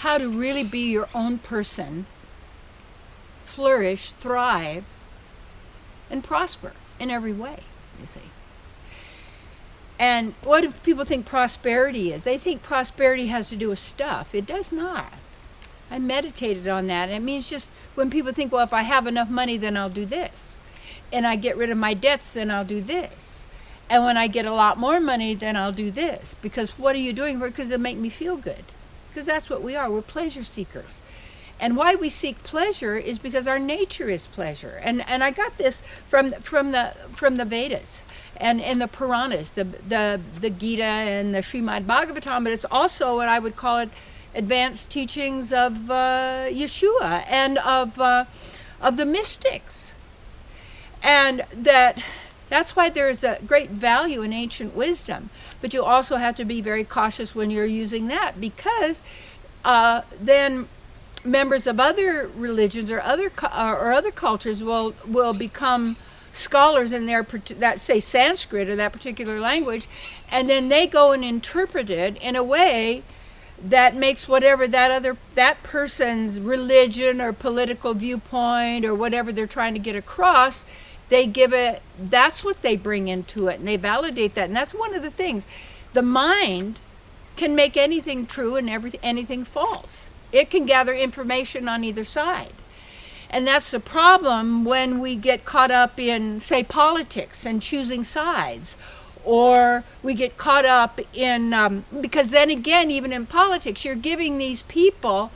how to really be your own person, flourish, thrive, and prosper in every way, you see. And what do people think prosperity is? They think prosperity has to do with stuff. It does not. I meditated on that. It means just when people think, well, if I have enough money, then I'll do this. And I get rid of my debts, then I'll do this. And when I get a lot more money, then I'll do this. Because what are you doing for it? Because it'll make me feel good. Because that's what we are. We're pleasure seekers. And why we seek pleasure is because our nature is pleasure. And I got this from the Vedas and in the Puranas, the Gita and the Srimad Bhagavatam, but it's also what I would call it advanced teachings of Yeshua and of the mystics. And that's why there's a great value in ancient wisdom. But you also have to be very cautious when you're using that, because then members of other religions or other cultures will become scholars in that say Sanskrit or that particular language, and then they go and interpret it in a way that makes whatever that person's religion or political viewpoint or whatever they're trying to get across, that's what they bring into it, and they validate that. And that's one of the things. The mind can make anything true and anything false. It can gather information on either side. And that's the problem when we get caught up in, say, politics and choosing sides. Or we get caught up in, because then again, even in politics, you're giving these people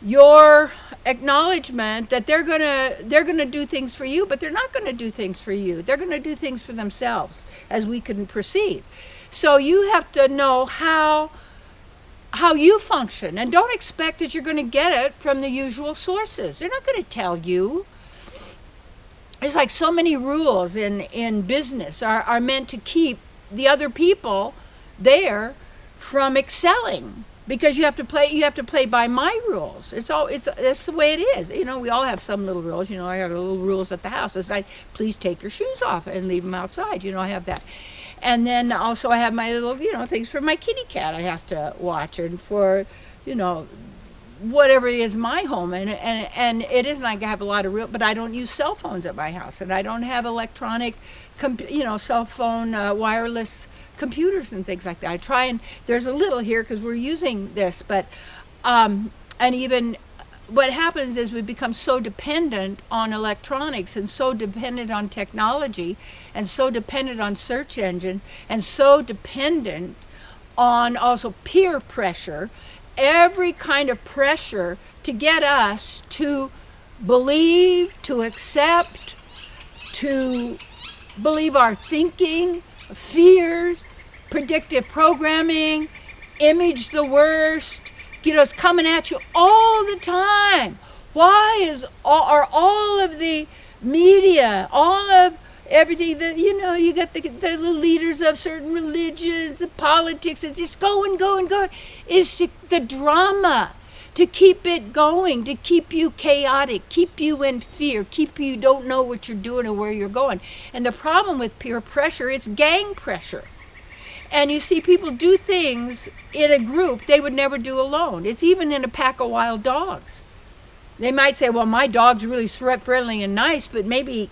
your acknowledgement that they're gonna do things for you, but they're not gonna do things for you. They're gonna do things for themselves, as we can perceive. So you have to know how you function, and don't expect that you're going to get it from the usual sources. They're not going to tell you. It's like so many rules in business are meant to keep the other people there from excelling, because you have to play by my rules. It's the way it is. You know, we all have some little rules. You know, I have little rules at the house. It's like, please take your shoes off and leave them outside. You know, I have that. And then also I have my little, things for my kitty cat I have to watch, and for, whatever is my home. And it isn't like I have a lot of real, but I don't use cell phones at my house, and I don't have electronic, cell phone, wireless computers and things like that. I try, and there's a little here because we're using this, but, and even what happens is we become so dependent on electronics and so dependent on technology and so dependent on search engine and so dependent on also peer pressure, every kind of pressure to get us to believe, to accept, to believe our thinking, fears, predictive programming, image the worst. It's coming at you all the time. Why are all of the media, all of everything that, you got the leaders of certain religions, the politics, it's just going. It's the drama to keep it going, to keep you chaotic, keep you in fear, keep you don't know what you're doing or where you're going. And the problem with peer pressure is gang pressure. And you see people do things in a group they would never do alone. It's even in a pack of wild dogs. They might say, well, my dog's really friendly and nice, but maybe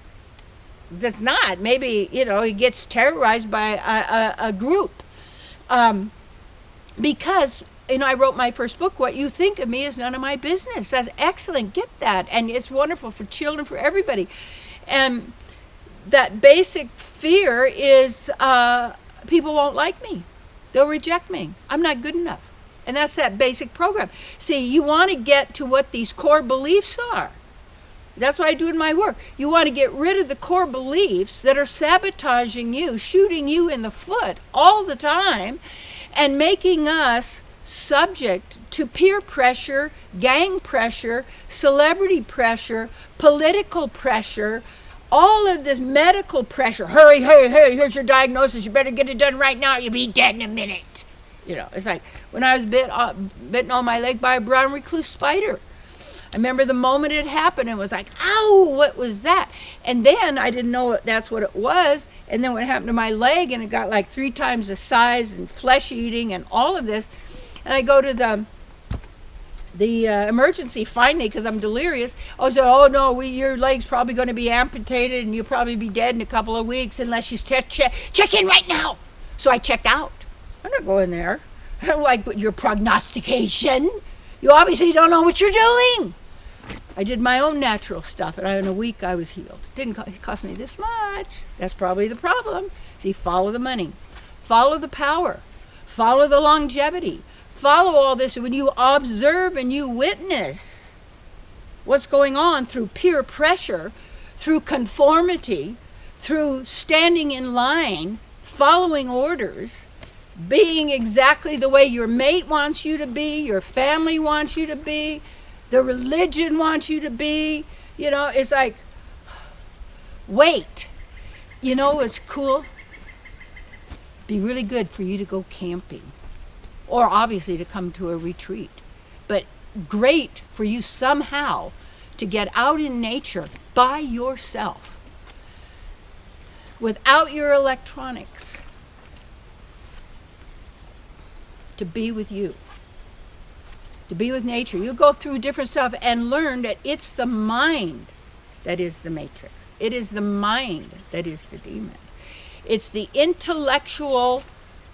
that's not. Maybe, he gets terrorized by a group. Because, I wrote my first book, What You Think of Me Is None of My Business. That's excellent. Get that. And it's wonderful for children, for everybody. And that basic fear is... people won't like me. They'll reject me. I'm not good enough. And that's that basic program. See, you want to get to what these core beliefs are. That's what I do in my work. You want to get rid of the core beliefs that are sabotaging you, shooting you in the foot all the time, and making us subject to peer pressure, gang pressure, celebrity pressure, political pressure, all of this medical pressure. Hurry, here's your diagnosis. You better get it done right now. You'll be dead in a minute. It's like when I was bitten on my leg by a brown recluse spider. I remember the moment it happened, it was like, ow, what was that? And then I didn't know that's what it was. And then what happened to my leg, and it got like 3 times the size and flesh eating and all of this. And I go to the emergency finally, because I'm delirious. I said, oh no, your leg's probably going to be amputated and you'll probably be dead in a couple of weeks unless you check in right now. So I checked out. I'm not going there. I don't like your prognostication. You obviously don't know what you're doing. I did my own natural stuff, and in a week I was healed. It cost me this much. That's probably the problem. See, follow the money. Follow the power. Follow the longevity. Follow all this. When you observe and you witness what's going on through peer pressure, through conformity, through standing in line, following orders, being exactly the way your mate wants you to be, your family wants you to be, the religion wants you to be, it's like, wait. It's cool. Be really good for you to go camping, or obviously to come to a retreat, but great for you somehow to get out in nature by yourself without your electronics, to be with you, to be with nature. You go through different stuff and learn that it's the mind that is the matrix. It is the mind that is the demon. It's the intellectual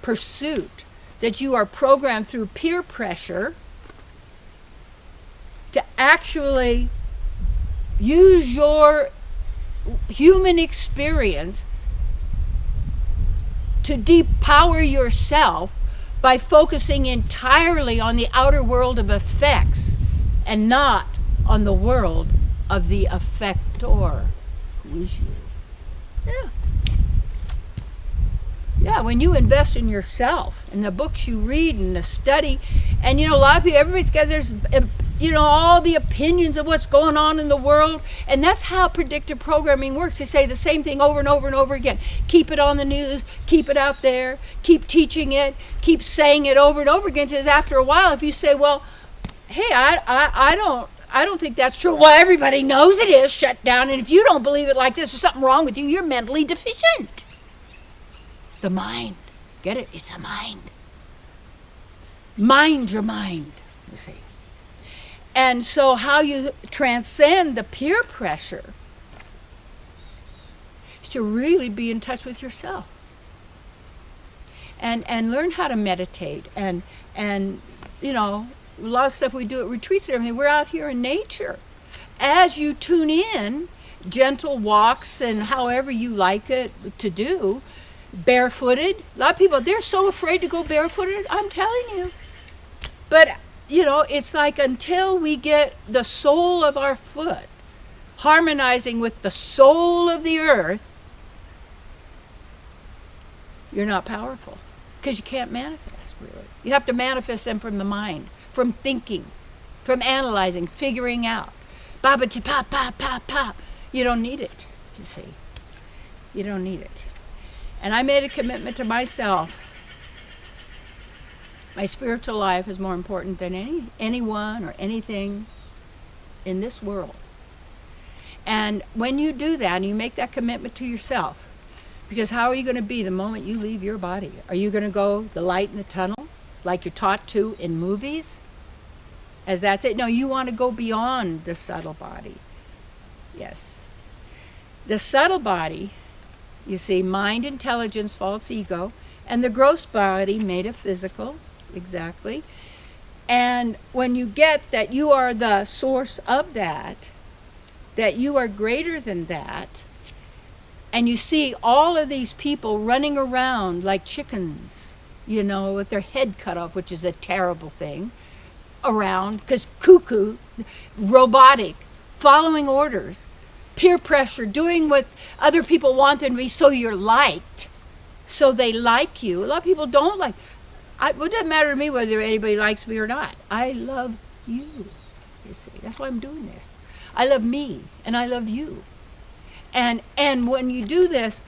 pursuit that you are programmed through peer pressure to actually use your human experience to depower yourself by focusing entirely on the outer world of effects and not on the world of the effector, who is you. Yeah. Yeah, when you invest in yourself, in the books you read and the study, and a lot of people, everybody's got, there's, all the opinions of what's going on in the world, and that's how predictive programming works. They say the same thing over and over and over again. Keep it on the news, keep it out there, keep teaching it, keep saying it over and over again, because after a while, if you say, well, hey, I don't think that's true. Well, everybody knows it is. Shut down. And if you don't believe it like this, there's something wrong with you. You're mentally deficient. The mind. Get it? It's a mind. Mind your mind, you see. And so how you transcend the peer pressure is to really be in touch with yourself. And learn how to meditate. And a lot of stuff we do at retreats and everything, we're out here in nature. As you tune in, gentle walks and however you like it to do, barefooted. A lot of people, they're so afraid to go barefooted, I'm telling you. But, it's like until we get the sole of our foot harmonizing with the soul of the earth, you're not powerful. Because you can't manifest, really. You have to manifest them from the mind, from thinking, from analyzing, figuring out. Ba-ba-ti-pop, pop, pop, pop. You don't need it, you see. You don't need it. And I made a commitment to myself. My spiritual life is more important than anyone or anything in this world. And when you do that, and you make that commitment to yourself, because how are you going to be the moment you leave your body? Are you going to go the light in the tunnel, like you're taught to in movies? As that's it? No, you want to go beyond the subtle body. Yes. The subtle body, you see, mind, intelligence, false ego, and the gross body, metaphysical, exactly. And when you get that you are the source of that you are greater than that, and you see all of these people running around like chickens, with their head cut off, which is a terrible thing, around, because cuckoo, robotic, following orders, peer pressure, doing what other people want them to be so you're liked, so they like you. A lot of people don't like. It doesn't matter to me whether anybody likes me or not. I love you, you see. That's why I'm doing this. I love me, and I love you. And when you do this,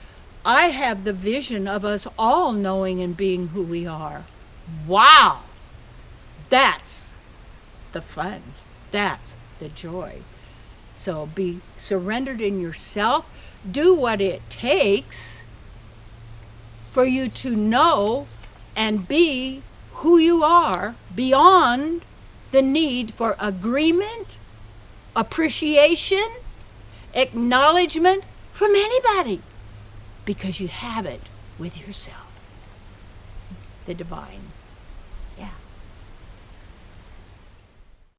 I have the vision of us all knowing and being who we are. Wow! That's the fun. That's the joy. So be surrendered in yourself. Do what it takes for you to know and be who you are beyond the need for agreement, appreciation, acknowledgement from anybody, because you have it with yourself. The divine. Yeah.